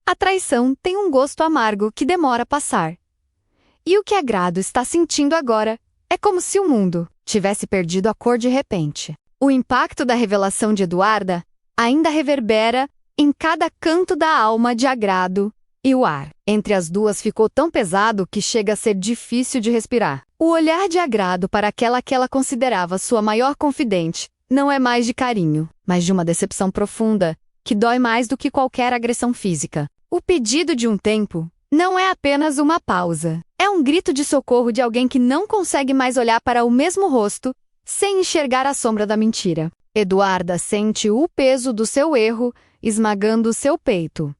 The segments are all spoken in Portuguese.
A traição tem um gosto amargo que demora a passar. E o que Agrado está sentindo agora é como se o mundo tivesse perdido a cor de repente. O impacto da revelação de Eduarda ainda reverbera em cada canto da alma de Agrado, e o ar entre as duas ficou tão pesado que chega a ser difícil de respirar. O olhar de Agrado para aquela que ela considerava sua maior confidente não é mais de carinho, mas de uma decepção profunda, que dói mais do que qualquer agressão física. O pedido de um tempo não é apenas uma pausa. É um grito de socorro de alguém que não consegue mais olhar para o mesmo rosto sem enxergar a sombra da mentira. Eduarda sente o peso do seu erro esmagando seu peito.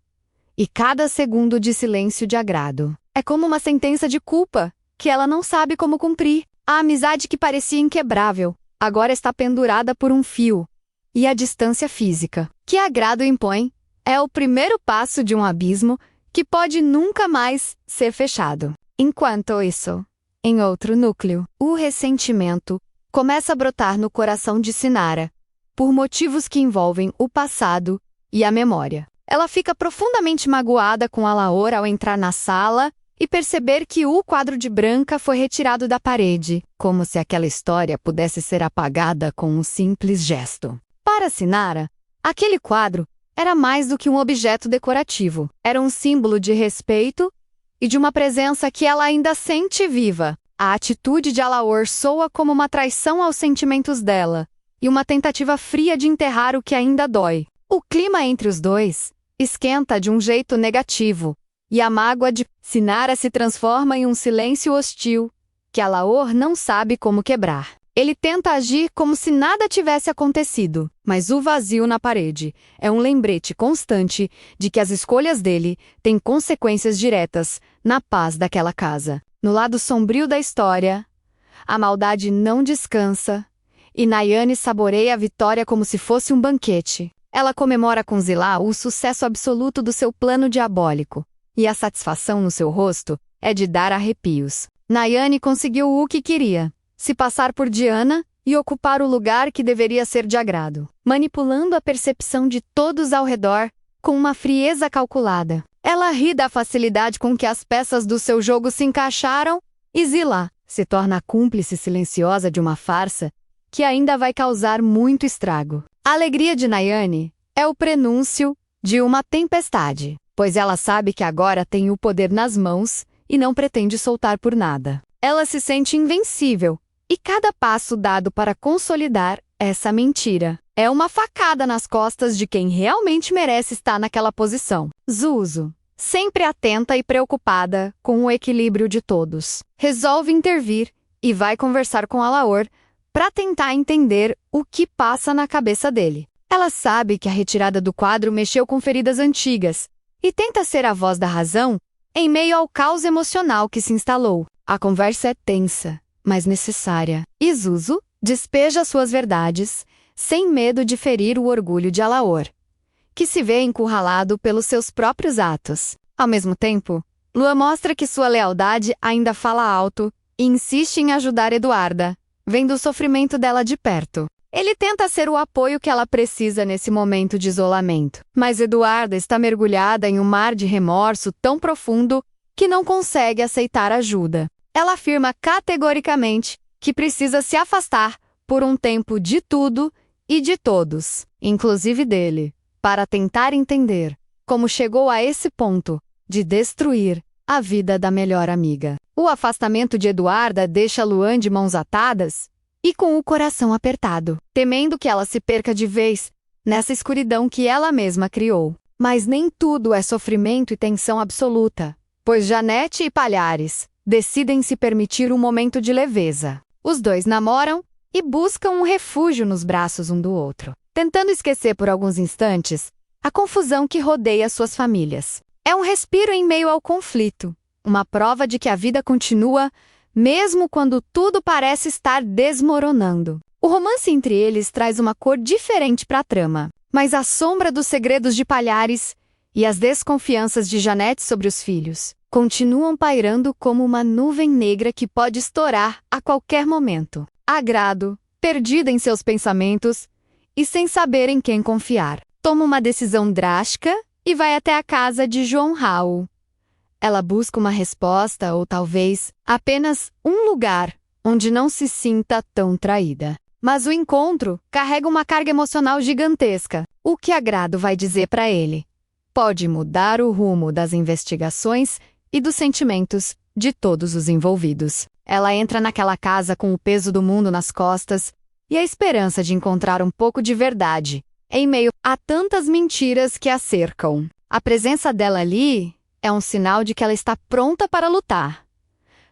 E cada segundo de silêncio de Agrado é como uma sentença de culpa que ela não sabe como cumprir. A amizade que parecia inquebrável agora está pendurada por um fio. E a distância física que Agrado impõe é o primeiro passo de um abismo que pode nunca mais ser fechado. Enquanto isso, em outro núcleo, o ressentimento começa a brotar no coração de Sinara, por motivos que envolvem o passado e a memória. Ela fica profundamente magoada com Alaor ao entrar na sala e perceber que o quadro de Branca foi retirado da parede, como se aquela história pudesse ser apagada com um simples gesto. Para Sinara, aquele quadro era mais do que um objeto decorativo. Era um símbolo de respeito e de uma presença que ela ainda sente viva. A atitude de Alaor soa como uma traição aos sentimentos dela e uma tentativa fria de enterrar o que ainda dói. O clima entre os dois esquenta de um jeito negativo, e a mágoa de Sinara se transforma em um silêncio hostil que Alaor não sabe como quebrar. Ele tenta agir como se nada tivesse acontecido, mas o vazio na parede é um lembrete constante de que as escolhas dele têm consequências diretas na paz daquela casa. No lado sombrio da história, a maldade não descansa, e Nayane saboreia a vitória como se fosse um banquete. Ela comemora com Zilá o sucesso absoluto do seu plano diabólico, e a satisfação no seu rosto é de dar arrepios. Nayane conseguiu o que queria: se passar por Diana e ocupar o lugar que deveria ser de Agrado, manipulando a percepção de todos ao redor com uma frieza calculada. Ela ri da facilidade com que as peças do seu jogo se encaixaram e Zilá se torna a cúmplice silenciosa de uma farsa que ainda vai causar muito estrago. A alegria de Nayane é o prenúncio de uma tempestade, pois ela sabe que agora tem o poder nas mãos e não pretende soltar por nada. Ela se sente invencível, e cada passo dado para consolidar essa mentira é uma facada nas costas de quem realmente merece estar naquela posição. Zuzu, sempre atenta e preocupada com o equilíbrio de todos, resolve intervir e vai conversar com Alaor para tentar entender o que passa na cabeça dele. Ela sabe que a retirada do quadro mexeu com feridas antigas e tenta ser a voz da razão em meio ao caos emocional que se instalou. A conversa é tensa, mas necessária. E Zuzu despeja suas verdades, sem medo de ferir o orgulho de Alaor, que se vê encurralado pelos seus próprios atos. Ao mesmo tempo, Lua mostra que sua lealdade ainda fala alto e insiste em ajudar Eduarda, vendo o sofrimento dela de perto. Ele tenta ser o apoio que ela precisa nesse momento de isolamento, mas Eduarda está mergulhada em um mar de remorso tão profundo que não consegue aceitar ajuda. Ela afirma categoricamente que precisa se afastar por um tempo de tudo e de todos, inclusive dele, para tentar entender como chegou a esse ponto de destruir a vida da melhor amiga. O afastamento de Eduarda deixa Luan de mãos atadas e com o coração apertado, temendo que ela se perca de vez nessa escuridão que ela mesma criou. Mas nem tudo é sofrimento e tensão absoluta, pois Janete e Palhares decidem se permitir um momento de leveza. Os dois namoram e buscam um refúgio nos braços um do outro, tentando esquecer por alguns instantes a confusão que rodeia suas famílias. É um respiro em meio ao conflito, uma prova de que a vida continua mesmo quando tudo parece estar desmoronando. O romance entre eles traz uma cor diferente para a trama, mas a sombra dos segredos de Palhares e as desconfianças de Janete sobre os filhos continuam pairando como uma nuvem negra que pode estourar a qualquer momento. Agrado, perdida em seus pensamentos e sem saber em quem confiar, toma uma decisão drástica e vai até a casa de João Raul. Ela busca uma resposta ou talvez apenas um lugar onde não se sinta tão traída. Mas o encontro carrega uma carga emocional gigantesca. O que Agrado vai dizer para ele pode mudar o rumo das investigações e dos sentimentos de todos os envolvidos. Ela entra naquela casa com o peso do mundo nas costas e a esperança de encontrar um pouco de verdade em meio a tantas mentiras que a cercam. A presença dela ali é um sinal de que ela está pronta para lutar.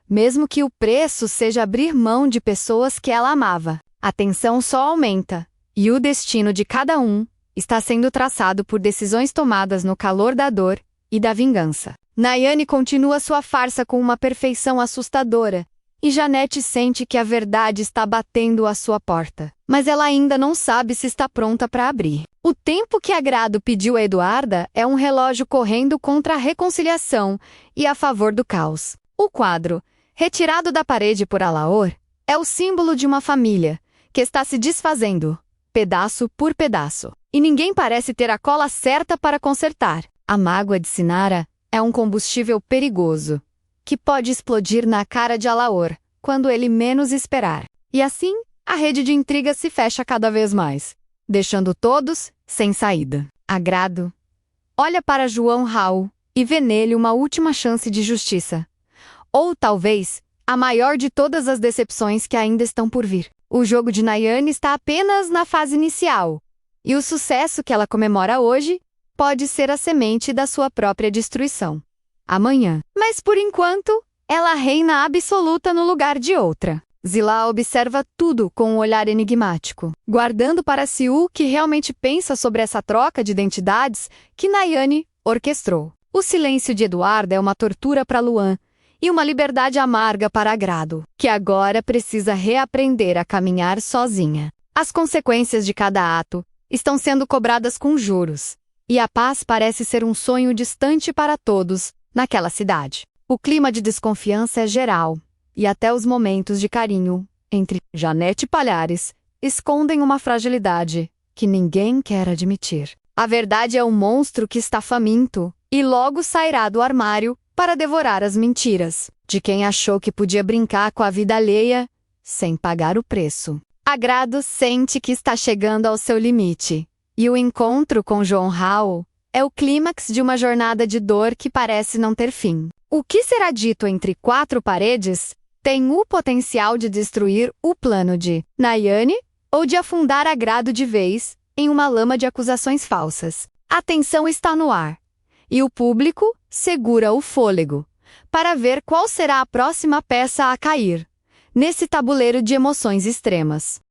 Mesmo que o preço seja abrir mão de pessoas que ela amava, a tensão só aumenta e o destino de cada um está sendo traçado por decisões tomadas no calor da dor e da vingança. Nayane continua sua farsa com uma perfeição assustadora e Janete sente que a verdade está batendo à sua porta. Mas ela ainda não sabe se está pronta para abrir. O tempo que Agrado pediu a Eduarda é um relógio correndo contra a reconciliação e a favor do caos. O quadro, retirado da parede por Alaor, é o símbolo de uma família que está se desfazendo, pedaço por pedaço. E ninguém parece ter a cola certa para consertar. A mágoa de Sinara é um combustível perigoso, que pode explodir na cara de Alaor quando ele menos esperar. E assim, a rede de intrigas se fecha cada vez mais, deixando todos sem saída. Agrado olha para João Raul e vê nele uma última chance de justiça. Ou talvez, a maior de todas as decepções que ainda estão por vir. O jogo de Nayane está apenas na fase inicial, e o sucesso que ela comemora hoje pode ser a semente da sua própria destruição amanhã. Mas por enquanto, ela reina absoluta no lugar de outra. Zilá observa tudo com um olhar enigmático, guardando para si o que realmente pensa sobre essa troca de identidades que Nayane orquestrou. O silêncio de Eduarda é uma tortura para Luan e uma liberdade amarga para Agrado, que agora precisa reaprender a caminhar sozinha. As consequências de cada ato estão sendo cobradas com juros, e a paz parece ser um sonho distante para todos naquela cidade. O clima de desconfiança é geral, e até os momentos de carinho entre Janete e Palhares escondem uma fragilidade que ninguém quer admitir. A verdade é um monstro que está faminto e logo sairá do armário para devorar as mentiras de quem achou que podia brincar com a vida alheia sem pagar o preço. Agrado sente que está chegando ao seu limite, e o encontro com João Raul é o clímax de uma jornada de dor que parece não ter fim. O que será dito entre quatro paredes tem o potencial de destruir o plano de Nayane ou de afundar Agrado de vez em uma lama de acusações falsas. A tensão está no ar, e o público segura o fôlego para ver qual será a próxima peça a cair nesse tabuleiro de emoções extremas.